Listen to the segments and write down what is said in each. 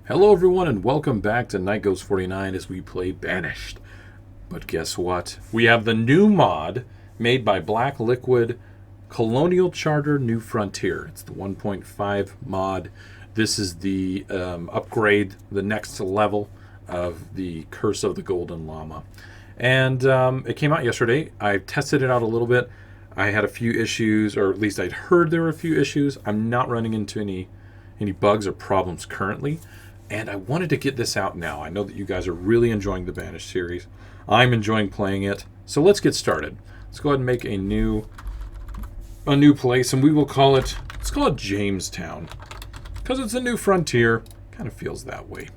Hello everyone and welcome back to Night Ghost 49 as we play Banished. But guess what? We have the new mod made by Black Liquid, Colonial Charter New Frontier. It's the 1.5 mod. This is the upgrade, the next level of the Curse of the Golden Llama. And it came out yesterday. I tested it out a little bit. I had a few issues, or at least I'd heard there were a few issues. I'm not running into any bugs or problems currently. And I wanted to get this out now. I know that you guys are really enjoying the Banished series. I'm enjoying playing it. So let's get started. Let's go ahead and make a new place, and we will call it, let's call it Jamestown. Because it's a new frontier. Kind of feels that way.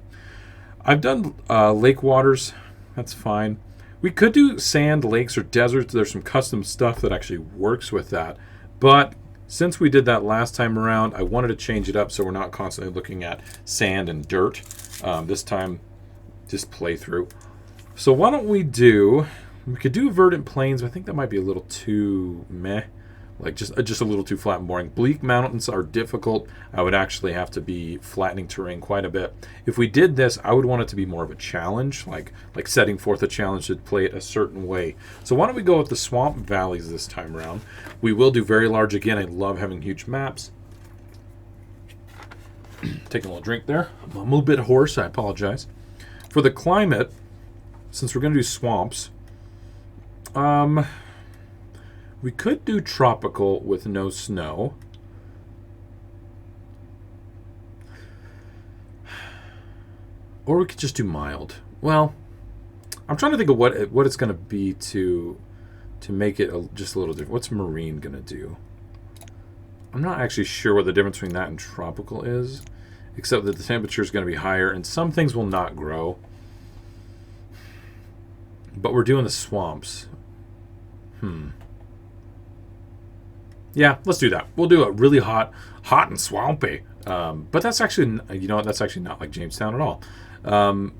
I've done lake waters. That's fine. We could do sand, lakes, or deserts. There's some custom stuff that actually works with that. But since we did that last time around, I wanted to change it up so we're not constantly looking at sand and dirt. This time, just play through. So why don't we could do verdant plains, but I think that might be a little too meh. Like just a little too flat and boring. Bleak mountains are difficult. I would actually have to be flattening terrain quite a bit. If we did this, I would want it to be more of a challenge, like setting forth a challenge to play it a certain way. So why don't we go with the swamp valleys this time around? We will do very large again. I love having huge maps. Taking a little drink there. I'm a little bit hoarse. I apologize. For the climate, since we're going to do swamps, we could do tropical with no snow. Or we could just do mild. Well, I'm trying to think of what it's going to be to make it just a little different. What's marine going to do? I'm not actually sure what the difference between that and tropical is, except that the temperature is going to be higher and some things will not grow. But we're doing the swamps. Yeah, let's do that. We'll do a really hot and swampy. But that's actually, that's actually not like Jamestown at all.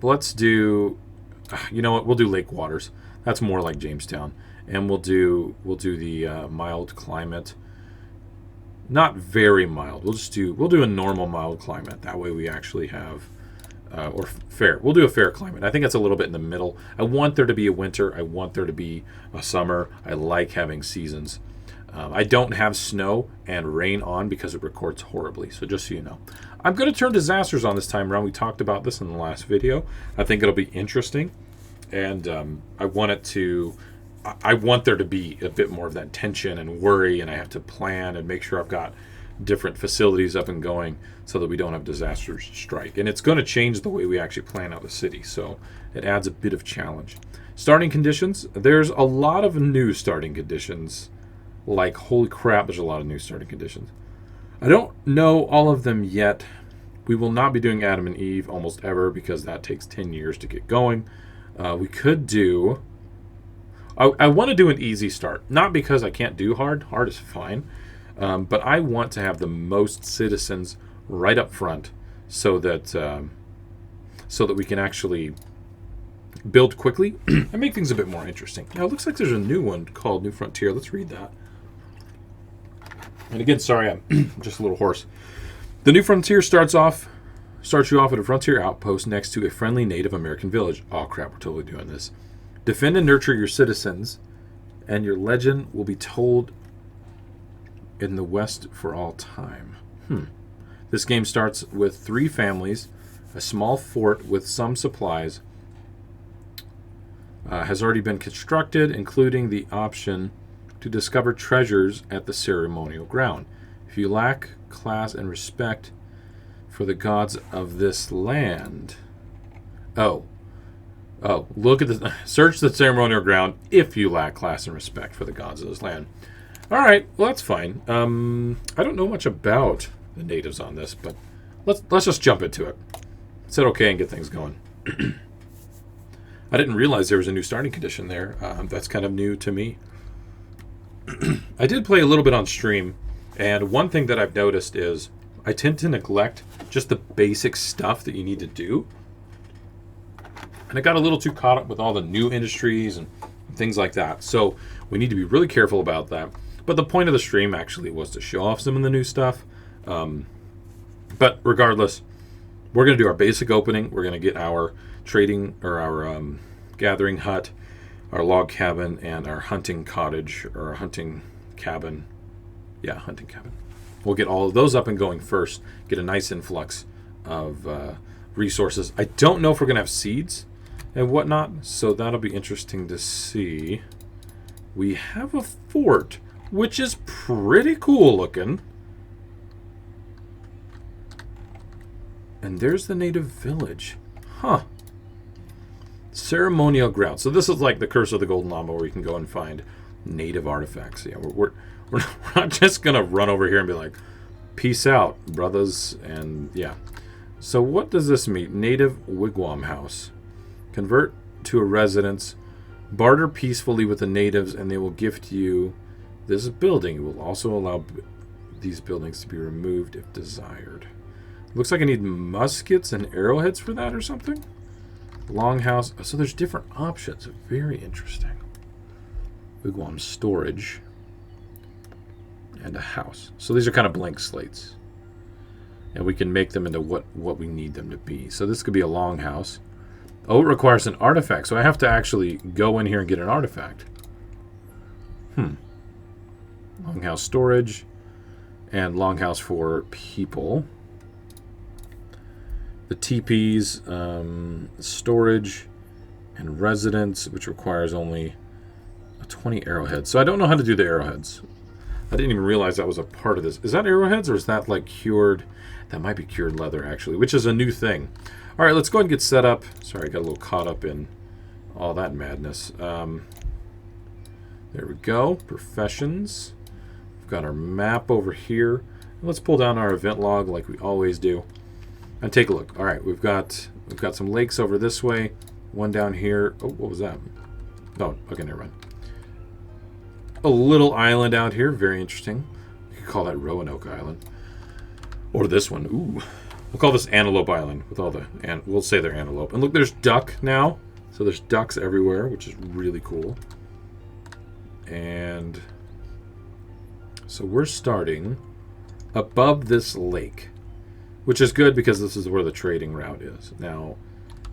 Let's do, we'll do lake waters. That's more like Jamestown. And we'll do the mild climate. Not very mild. We'll do a normal mild climate. That way we actually have, or fair. We'll do a fair climate. I think that's a little bit in the middle. I want there to be a winter. I want there to be a summer. I like having seasons. I don't have snow and rain on because it records horribly, so just so you know. I'm going to turn disasters on this time around. We talked about this in the last video. I think it'll be interesting, and I want there to be a bit more of that tension and worry, and I have to plan and make sure I've got different facilities up and going so that we don't have disasters strike. And it's going to change the way we actually plan out the city, so it adds a bit of challenge. Starting conditions, there's a lot of new starting conditions. Like, holy crap, there's a lot of new starting conditions. I don't know all of them yet. We will not be doing Adam and Eve almost ever because that takes 10 years to get going. We could do... I want to do an easy start. Not because I can't do hard. Hard is fine. But I want to have the most citizens right up front so that we can actually build quickly and make things a bit more interesting. Now, it looks like there's a new one called New Frontier. Let's read that. And again, sorry, I'm just a little hoarse. The New Frontier starts you off at a frontier outpost next to a friendly Native American village. Oh crap, we're totally doing this. Defend and nurture your citizens, and your legend will be told in the West for all time. This game starts with 3 families, a small fort with some supplies has already been constructed, including the option to discover treasures at the ceremonial ground. If you lack class and respect for the gods of this land... Oh, look at the... Search the ceremonial ground if you lack class and respect for the gods of this land. Alright, well that's fine. I don't know much about the natives on this, but let's just jump into it. Set okay and get things going. I didn't realize there was a new starting condition there. That's kind of new to me. I did play a little bit on stream, and one thing that I've noticed is I tend to neglect just the basic stuff that you need to do. And I got a little too caught up with all the new industries and things like that. So we need to be really careful about that. But the point of the stream actually was to show off some of the new stuff. But regardless, we're going to do our basic opening. We're going to get our trading or our gathering hut, our log cabin, and our hunting cottage or our hunting cabin. Yeah, hunting cabin. We'll get all of those up and going first. Get a nice influx of resources. I don't know if we're going to have seeds and whatnot, so that'll be interesting to see. We have a fort, which is pretty cool looking. And there's the native village. Huh. Ceremonial ground. So this is like the Curse of the Golden Llama, where you can go and find native artifacts. Yeah, we're not just going to run over here and be like, peace out, brothers. And yeah. So what does this mean? Native wigwam house. Convert to a residence. Barter peacefully with the natives, and they will gift you this building. It will also allow these buildings to be removed if desired. Looks like I need muskets and arrowheads for that or something. Longhouse. So there's different options. Very interesting. Wigwam storage. And a house. So these are kind of blank slates. And we can make them into what we need them to be. So this could be a longhouse. Oh, it requires an artifact. So I have to actually go in here and get an artifact. Longhouse storage. And longhouse for people. The teepees, storage, and residence, which requires only 20 arrowheads. So I don't know how to do the arrowheads. I didn't even realize that was a part of this. Is that arrowheads, or is that like cured? That might be cured leather, actually, which is a new thing. All right, let's go ahead and get set up. Sorry, I got a little caught up in all that madness. There we go. Professions. We've got our map over here. Let's pull down our event log like we always do. And take a look. All right, we've got some lakes over this way. One down here. Oh, what was that? Oh, okay, never mind. A little island out here. Very interesting. You could call that Roanoke Island. Or this one. Ooh. We'll call this Antelope Island with all the... and we'll say they're antelope. And look, there's duck now. So there's ducks everywhere, which is really cool. And... so we're starting above this lake. Which is good because this is where the trading route is. Now,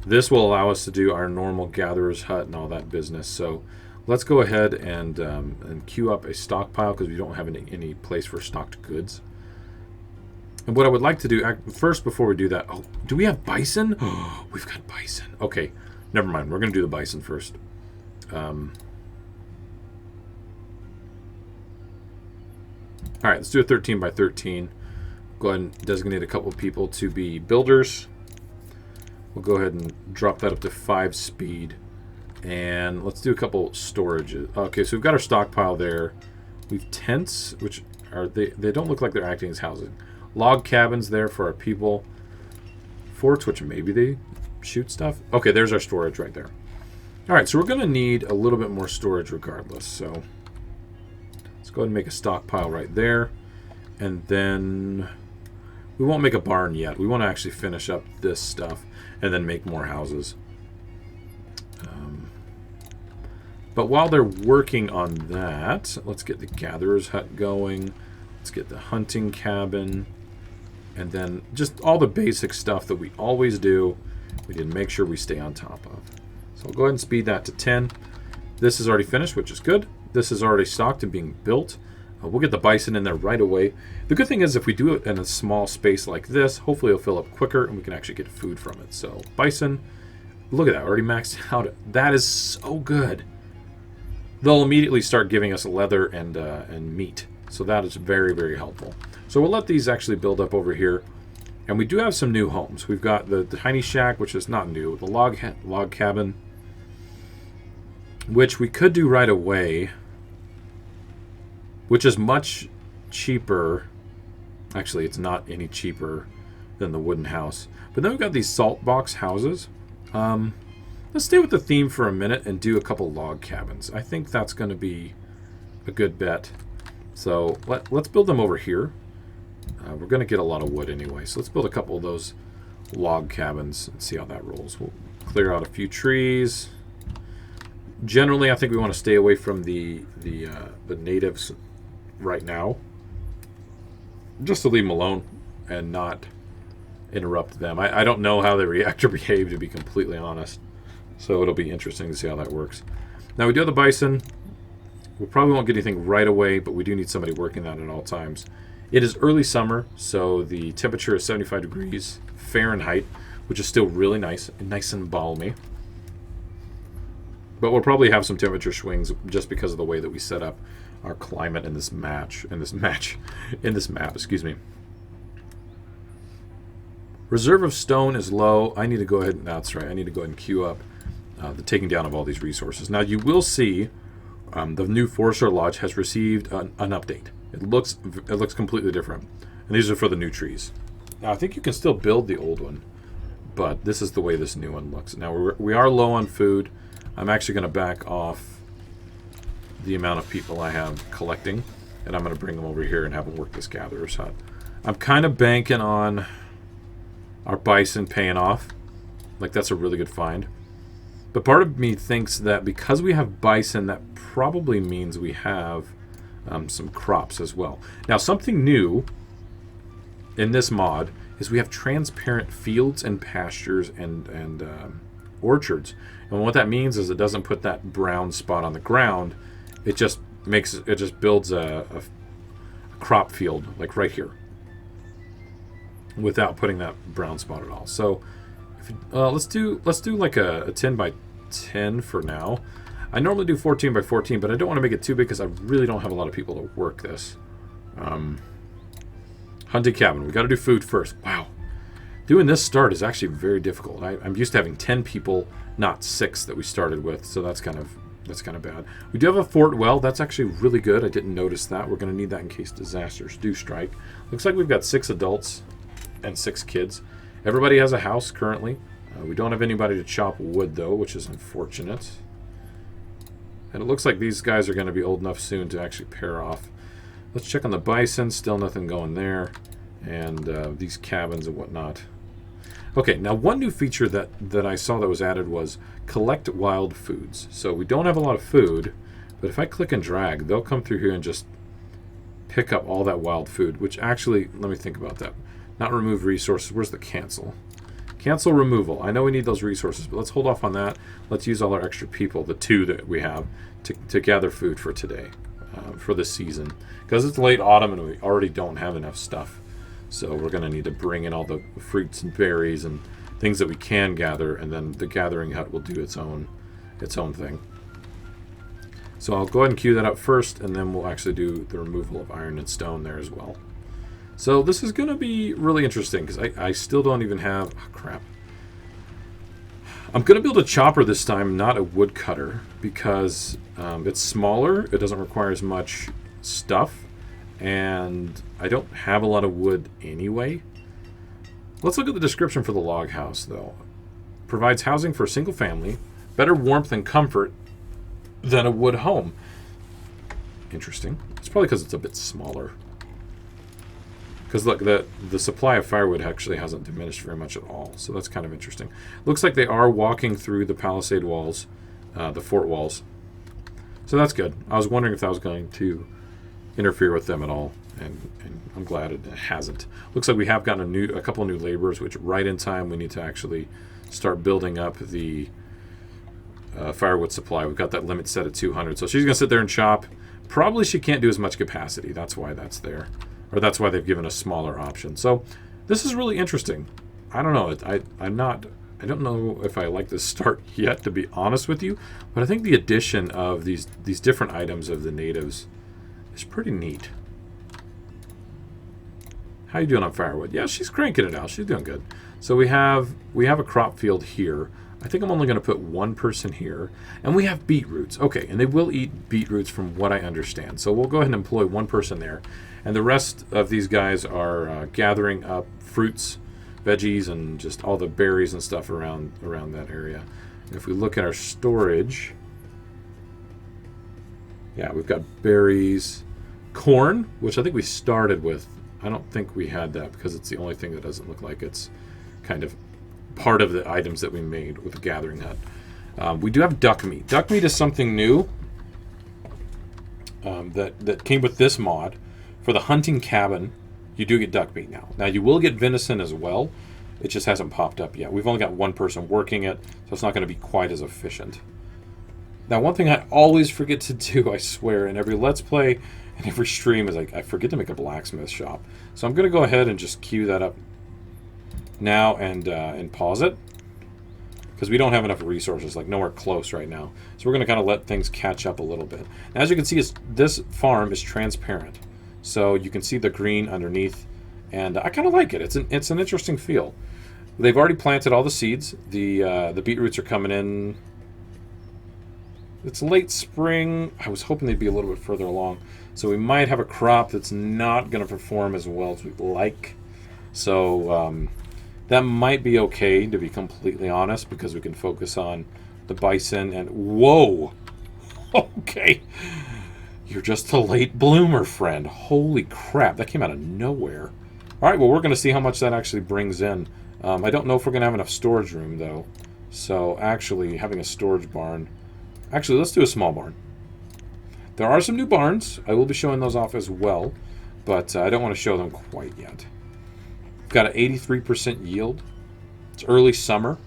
this will allow us to do our normal gatherer's hut and all that business. So let's go ahead and queue up a stockpile because we don't have any place for stocked goods. And what I would like to do first before we do that, oh, do we have bison? Oh, we've got bison. Okay, never mind. We're going to do the bison first. All right, let's do a 13 by 13. Go ahead and designate a couple of people to be builders. We'll go ahead and drop that up to 5 speed. And let's do a couple storages. Okay, so we've got our stockpile there. We've tents, which are they don't look like they're acting as housing. Log cabins there for our people. Forts, which maybe they shoot stuff. Okay, there's our storage right there. All right, so we're going to need a little bit more storage regardless. So let's go ahead and make a stockpile right there. And then... we won't make a barn yet. We want to actually finish up this stuff and then make more houses. But while they're working on that, let's get the gatherer's hut going. Let's get the hunting cabin. And then just all the basic stuff that we always do, we need to make sure we stay on top of. So I'll go ahead and speed that to 10. This is already finished, which is good. This is already stocked and being built. We'll get the bison in there right away. The good thing is if we do it in a small space like this, hopefully it'll fill up quicker and we can actually get food from it. So bison, look at that, already maxed out. That is so good. They'll immediately start giving us leather and meat. So that is very, very helpful. So we'll let these actually build up over here. And we do have some new homes. We've got the tiny shack, which is not new. The log cabin, which we could do right away. Which is much cheaper. Actually, it's not any cheaper than the wooden house. But then we've got these salt box houses. Let's stay with the theme for a minute and do a couple log cabins. I think that's going to be a good bet. So let's build them over here. We're going to get a lot of wood anyway. So let's build a couple of those log cabins and see how that rolls. We'll clear out a few trees. Generally, I think we want to stay away from the natives right now, just to leave them alone and not interrupt them. I don't know how they react or behave, to be completely honest. So it'll be interesting to see how that works. Now we do have the bison. We probably won't get anything right away, but we do need somebody working that at all times. It is early summer, so the temperature is 75 degrees Fahrenheit, which is still really nice and balmy. But we'll probably have some temperature swings just because of the way that we set up our climate in this map, excuse me. Reserve of stone is low. I need to go ahead and, that's right, I need to go ahead and queue up the taking down of all these resources. Now you will see the new Forester Lodge has received an update. It looks completely different. And these are for the new trees. Now I think you can still build the old one, but this is the way this new one looks. Now we are low on food. I'm actually going to back off the amount of people I have collecting, and I'm going to bring them over here and have them work this gatherer's hut. I'm kind of banking on our bison paying off. Like, that's a really good find. But part of me thinks that because we have bison, that probably means we have some crops as well. Now, something new in this mod is we have transparent fields and pastures and orchards. And what that means is it doesn't put that brown spot on the ground. It just builds a crop field, like right here, without putting that brown spot at all. So let's do like a 10 by 10 for now. I normally do 14 by 14, but I don't want to make it too big because I really don't have a lot of people to work this. Hunting cabin. We got to do food first. Wow, doing this start is actually very difficult. I'm used to having 10 people, not 6 that we started with, so that's kind of bad. We do have a fort well. That's actually really good. I didn't notice that. We're going to need that in case disasters do strike. Looks like we've got 6 adults and 6 kids. Everybody has a house currently. We don't have anybody to chop wood, though, which is unfortunate. And it looks like these guys are going to be old enough soon to actually pair off. Let's check on the bison. Still nothing going there. And these cabins and whatnot. Okay, now one new feature that I saw that was added was collect wild foods. So we don't have a lot of food, but if I click and drag, they'll come through here and just pick up all that wild food, which actually, let me think about that. Not remove resources. Where's the cancel? Cancel removal. I know we need those resources, but let's hold off on that. Let's use all our extra people, the 2 that we have, to gather food for today, for this season. Because it's late autumn and we already don't have enough stuff. So we're going to need to bring in all the fruits and berries and things that we can gather, and then the gathering hut will do its own thing. So I'll go ahead and queue that up first, and then we'll actually do the removal of iron and stone there as well. So this is going to be really interesting because I still don't even have... Oh, crap. I'm going to build a chopper this time, not a woodcutter, because it's smaller. It doesn't require as much stuff. And I don't have a lot of wood anyway. Let's look at the description for the log house, though. Provides housing for a single family, better warmth and comfort than a wood home. Interesting. It's probably because it's a bit smaller. Because look, the supply of firewood actually hasn't diminished very much at all. So that's kind of interesting. Looks like they are walking through the palisade walls, the fort walls. So that's good. I was wondering if that was going to interfere with them at all, and I'm glad it hasn't. Looks like we have gotten a couple of new laborers, which right in time we need to actually start building up the firewood supply. We've got that limit set at 200, so she's going to sit there and chop. Probably she can't do as much capacity. That's why that's there, or that's why they've given a smaller option. So this is really interesting. I don't know. I don't know if I like this start yet, to be honest with you, but I think the addition of these different items of the natives is pretty neat. How you doing on firewood? Yeah, she's cranking it out. She's doing good. So we have a crop field here. I think I'm only going to put 1 person here. And we have beetroots. Okay, and they will eat beetroots from what I understand. So we'll go ahead and employ 1 person there. And the rest of these guys are gathering up fruits, veggies, and just all the berries and stuff around that area. And if we look at our storage... Yeah, we've got berries, corn, which I think we started with. I don't think we had that because it's the only thing that doesn't look like it's kind of part of the items that we made with the gathering hut. We do have duck meat. Duck meat is something new that came with this mod. For the hunting cabin, you do get duck meat now. Now, you will get venison as well, It just hasn't popped up yet. We've only got one person working it, so it's not going to be quite as efficient. Now, one thing I always forget to do, I swear, in every Let's Play and every stream is like I forget to make a blacksmith shop. So I'm going to go ahead and just queue that up now and pause it. Because we don't have enough resources, like nowhere close right now. So we're going to kind of let things catch up a little bit. Now, as you can see, this farm is transparent. So you can see the green underneath. And I kind of like it. It's an interesting feel. They've already planted all the seeds. The beetroots are coming in. It's late spring. I was hoping they'd be a little bit further along. So we might have a crop that's not going to perform as well as we'd like. So that might be okay, to be completely honest, because we can focus on the bison and... Whoa! Okay. You're just a late bloomer, friend. Holy crap, that came out of nowhere. Alright, well, we're going to see how much that actually brings in. I don't know if we're going to have enough storage room, though. So, actually, having a storage barn... Actually, let's do a small barn. There are some new barns. I will be showing those off as well. But I don't want to show them quite yet. Got an 83% yield. It's early summer.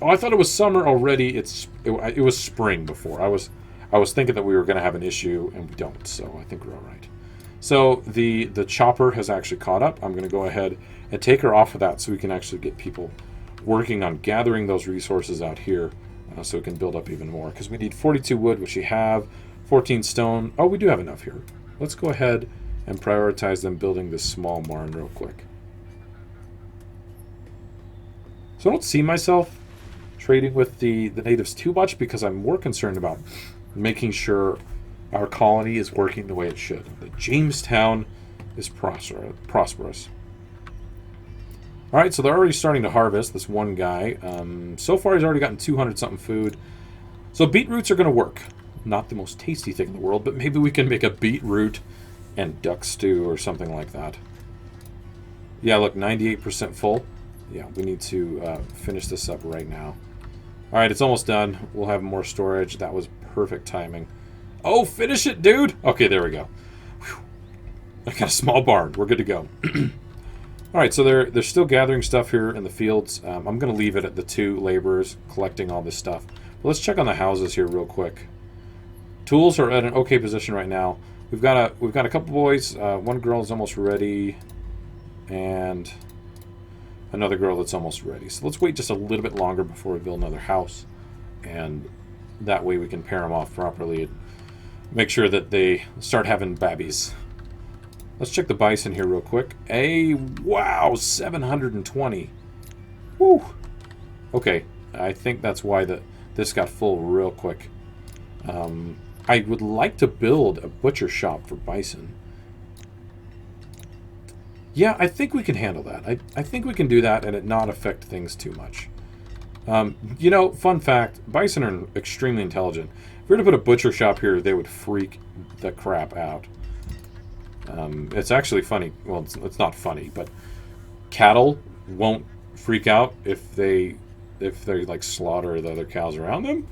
Oh, I thought it was summer already. It was spring before. I was thinking that we were going to have an issue, and we don't. So I think we're all right. So the chopper has actually caught up. I'm going to go ahead and take her off of that so we can actually get people working on gathering those resources out here so we can build up even more. Because we need 42 wood, which we have, 14 stone. Oh, we do have enough here. Let's go ahead and prioritize them building this small barn real quick. So I don't see myself trading with the natives too much because I'm more concerned about making sure our colony is working the way it should. That Jamestown is prosperous. Alright, so they're already starting to harvest, this one guy. So far he's already gotten 200-something food. So beetroots are going to work. Not the most tasty thing in the world, but maybe we can make a beetroot and duck stew or something like that. Yeah, look, 98% full. Yeah, we need to finish this up right now. Alright, it's almost done. We'll have more storage. That was perfect timing. Oh, finish it, dude! Okay, there we go. Whew. I got a small barn. We're good to go. Alright, so they're still gathering stuff here in the fields. I'm going to leave it at the 2 laborers collecting all this stuff. But let's check on the houses here real quick. Tools are at an okay position right now. We've got a couple boys. One girl is almost ready. And another girl that's almost ready. So let's wait just a little bit longer before we build another house. And that way we can pair them off properly and make sure that they start having babbies. Let's check the bison here real quick. Wow, 720. Woo! Okay, I think that's why this got full real quick. I would like to build a butcher shop for bison. Yeah, I think we can handle that. I think we can do that and it not affect things too much. You know, fun fact, bison are extremely intelligent. If we were to put a butcher shop here, they would freak the crap out. It's actually funny. Well, it's not funny, but cattle won't freak out if they like slaughter the other cows around them.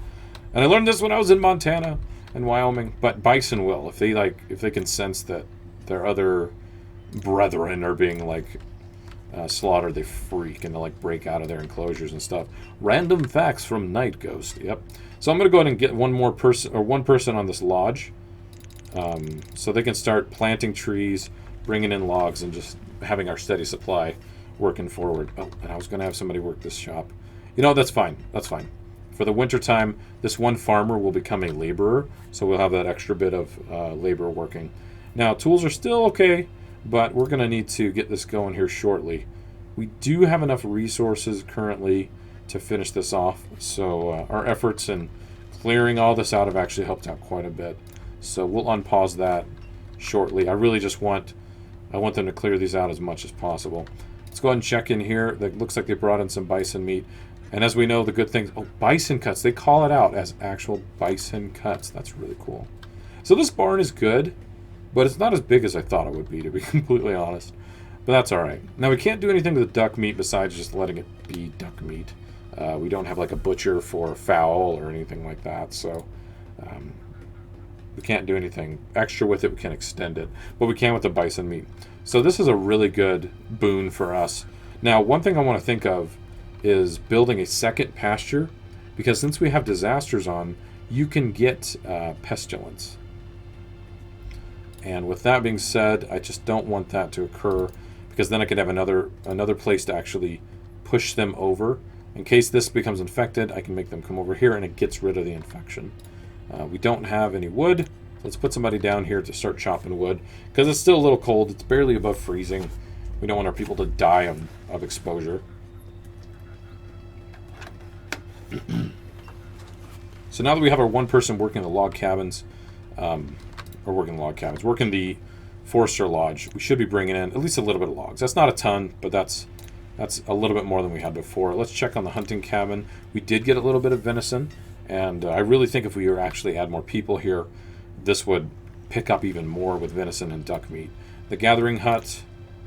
And I learned this when I was in Montana and Wyoming. But bison will, if they can sense that their other brethren are being like slaughtered, they freak and they like break out of their enclosures and stuff. Random facts from Night Ghost. Yep. So I'm gonna go ahead and get one person on this lodge. So they can start planting trees, bringing in logs, and just having our steady supply working forward. Oh, and I was going to have somebody work this shop. You know, that's fine. That's fine. For the winter time, this one farmer will become a laborer, so we'll have that extra bit of labor working. Now, tools are still okay, but we're going to need to get this going here shortly. We do have enough resources currently to finish this off, so our efforts in clearing all this out have actually helped out quite a bit. So we'll unpause that shortly. I really just want them to clear these out as much as possible. Let's go ahead and check in here. It looks like they brought in some bison meat. And as we know, the good things... Oh, bison cuts. They call it out as actual bison cuts. That's really cool. So this barn is good, but it's not as big as I thought it would be, to be completely honest. But that's all right. Now, we can't do anything to the duck meat besides just letting it be duck meat. We don't have like a butcher for fowl or anything like that, so... we can't do anything extra with it. We can't extend it, but we can with the bison meat. So this is a really good boon for us. Now, one thing I want to think of is building a second pasture, because since we have disasters on, you can get pestilence. And with that being said, I just don't want that to occur, because then I could have another place to actually push them over. In case this becomes infected, I can make them come over here and it gets rid of the infection. We don't have any wood. Let's put somebody down here to start chopping wood, because it's still a little cold. It's barely above freezing. We don't want our people to die of exposure. So now that we have our one person working the log cabins, working the Forester Lodge, we should be bringing in at least a little bit of logs. That's not a ton, but that's a little bit more than we had before. Let's check on the hunting cabin. We did get a little bit of venison, and I really think if we were actually add more people here, this would pick up even more with venison and duck meat. The gathering hut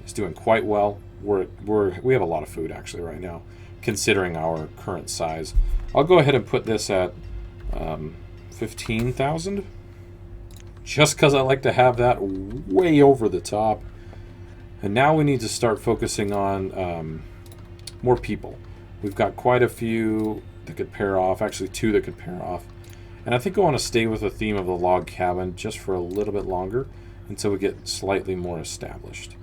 is doing quite well. We have a lot of food actually right now, considering our current size. I'll go ahead and put this at 15,000, just because I like to have that way over the top. And now we need to start focusing on more people. We've got quite a few that could pair off, actually 2 that could pair off. And I think I want to stay with the theme of the log cabin just for a little bit longer until we get slightly more established.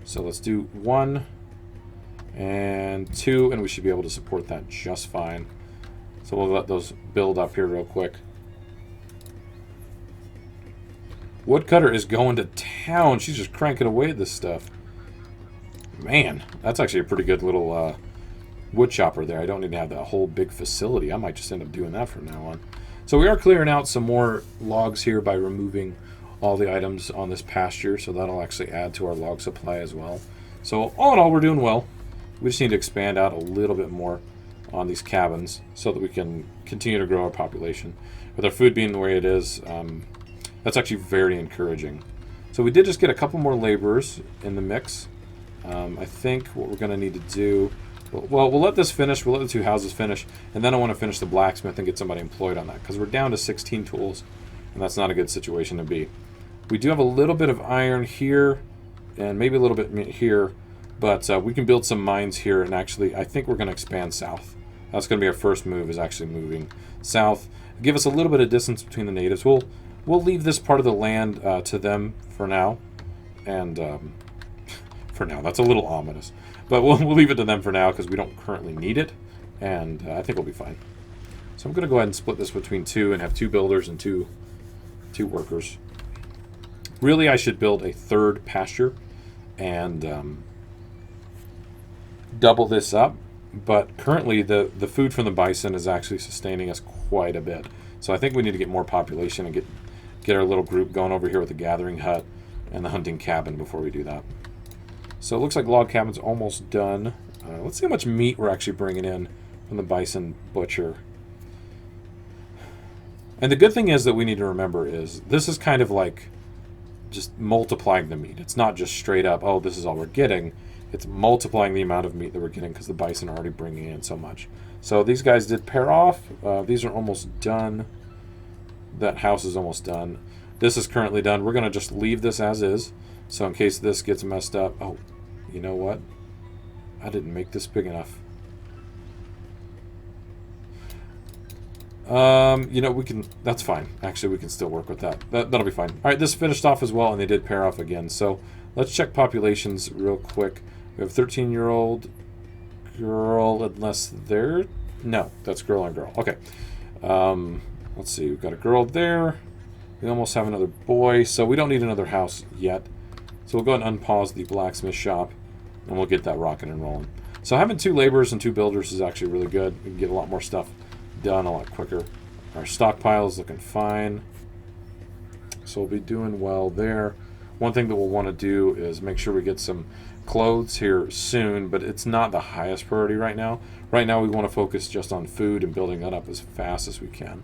So let's do 1 and 2, and we should be able to support that just fine. So we'll let those build up here real quick. Woodcutter is going to town. She's just cranking away at this stuff. Man, that's actually a pretty good little wood chopper there. I don't need to have that whole big facility. I might just end up doing that from now on. So we are clearing out some more logs here by removing all the items on this pasture, so that'll actually add to our log supply as well. So all in all, we're doing well. We just need to expand out a little bit more on these cabins so that we can continue to grow our population. With our food being the way it is, that's actually very encouraging. So we did just get a couple more laborers in the mix. I think what we're going to need to do... Well, we'll let this finish. We'll let the 2 houses finish. And then I want to finish the blacksmith and get somebody employed on that, because we're down to 16 tools, and that's not a good situation to be. We do have a little bit of iron here, and maybe a little bit here, but we can build some mines here, and actually I think we're going to expand south. That's going to be our first move, is actually moving south. Give us a little bit of distance between the natives. We'll leave this part of the land to them for now, and for now, that's a little ominous. But we'll leave it to them for now because we don't currently need it, and I think we'll be fine. So I'm going to go ahead and split this between 2 and have 2 builders and two workers. Really, I should build a 3rd pasture and double this up, but currently the food from the bison is actually sustaining us quite a bit. So I think we need to get more population and get our little group going over here with the gathering hut and the hunting cabin before we do that. So it looks like log cabin's almost done. Let's see how much meat we're actually bringing in from the bison butcher. And the good thing is that we need to remember is this is kind of like just multiplying the meat. It's not just straight up, oh, this is all we're getting. It's multiplying the amount of meat that we're getting because the bison are already bringing in so much. So these guys did pair off. These are almost done. That house is almost done. This is currently done. We're going to just leave this as is. So in case this gets messed up... Oh, you know what? I didn't make this big enough. You know, we can... That's fine. Actually, we can still work with that. That'll be fine. All right, this finished off as well, and they did pair off again. So let's check populations real quick. We have a 13-year-old girl, unless they're... No, that's girl and girl. Okay. Let's see. We've got a girl there. We almost have another boy, so we don't need another house yet. So we'll go ahead and unpause the blacksmith shop, and we'll get that rocking and rolling. So having 2 laborers and 2 builders is actually really good. We can get a lot more stuff done a lot quicker. Our stockpile is looking fine. So we'll be doing well there. One thing that we'll want to do is make sure we get some clothes here soon, but it's not the highest priority right now. Right now we want to focus just on food and building that up as fast as we can.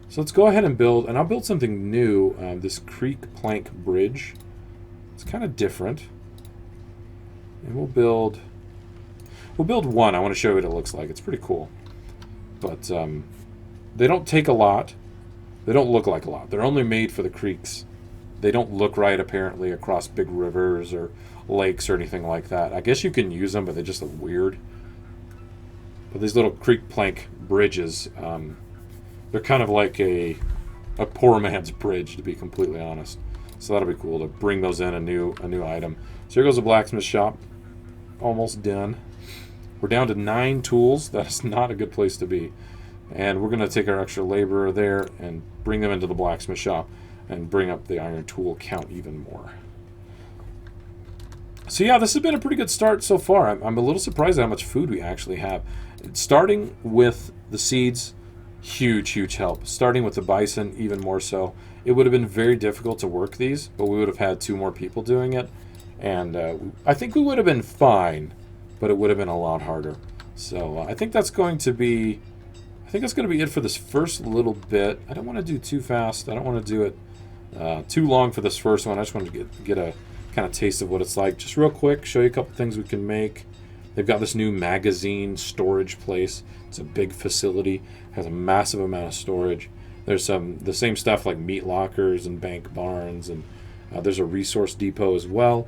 So let's go ahead and build, and I'll build something new, this creek plank bridge. It's kind of different. And we'll build 1. I want to show you what it looks like. It's pretty cool. But they don't take a lot. They don't look like a lot. They're only made for the creeks they don't look right apparently across big rivers or lakes or anything like that. I guess you can use them, but they just look weird. But these little creek plank bridges, they're kind of like a poor man's bridge, to be completely honest. So that'll be cool to bring those in, a new item. So here goes the blacksmith shop. Almost done. We're down to 9 tools. That's not a good place to be. And we're going to take our extra laborer there and bring them into the blacksmith shop and bring up the iron tool count even more. So yeah, this has been a pretty good start so far. I'm a little surprised at how much food we actually have. Starting with the seeds, huge help. Starting with the bison, even more so. It would have been very difficult to work these, but we would have had 2 more people doing it. And I think we would have been fine, but it would have been a lot harder. So I think that's going to be... it for this first little bit. I don't want to do too fast. I don't want to do it too long for this first one. I just want to get a kind of taste of what it's like. Just real quick, show you a couple things we can make. They've got this new magazine storage place. It's a big facility. Has a massive amount of storage. There's the same stuff like meat lockers and bank barns, and there's a resource depot as well.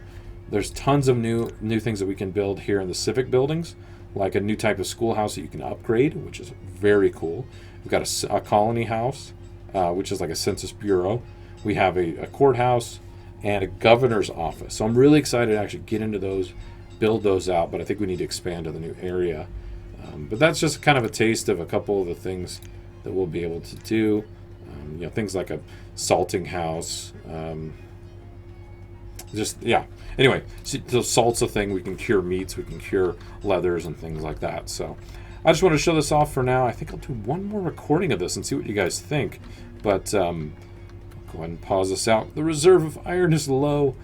There's tons of new things that we can build here in the civic buildings, like a new type of schoolhouse that you can upgrade, which is very cool. We've got a colony house, which is like a census bureau. We have a courthouse and a governor's office. So I'm really excited to actually get into those, build those out, but I think we need to expand to the new area. But that's just kind of a taste of a couple of the things that we'll be able to do. Things like a salting house. Anyway, so salt's a thing. We can cure meats, we can cure leathers and things like that. So I just want to show this off for now. I think I'll do one more recording of this and see what you guys think. But I'll go ahead and pause this out. The reserve of iron is low.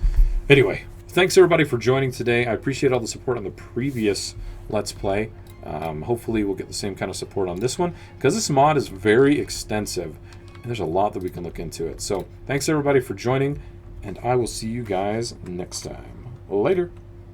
Anyway, thanks everybody for joining today. I appreciate all the support on the previous Let's Play. Hopefully we'll get the same kind of support on this one, because this mod is very extensive and there's a lot that we can look into it. So thanks everybody for joining, and I will see you guys next time. Later.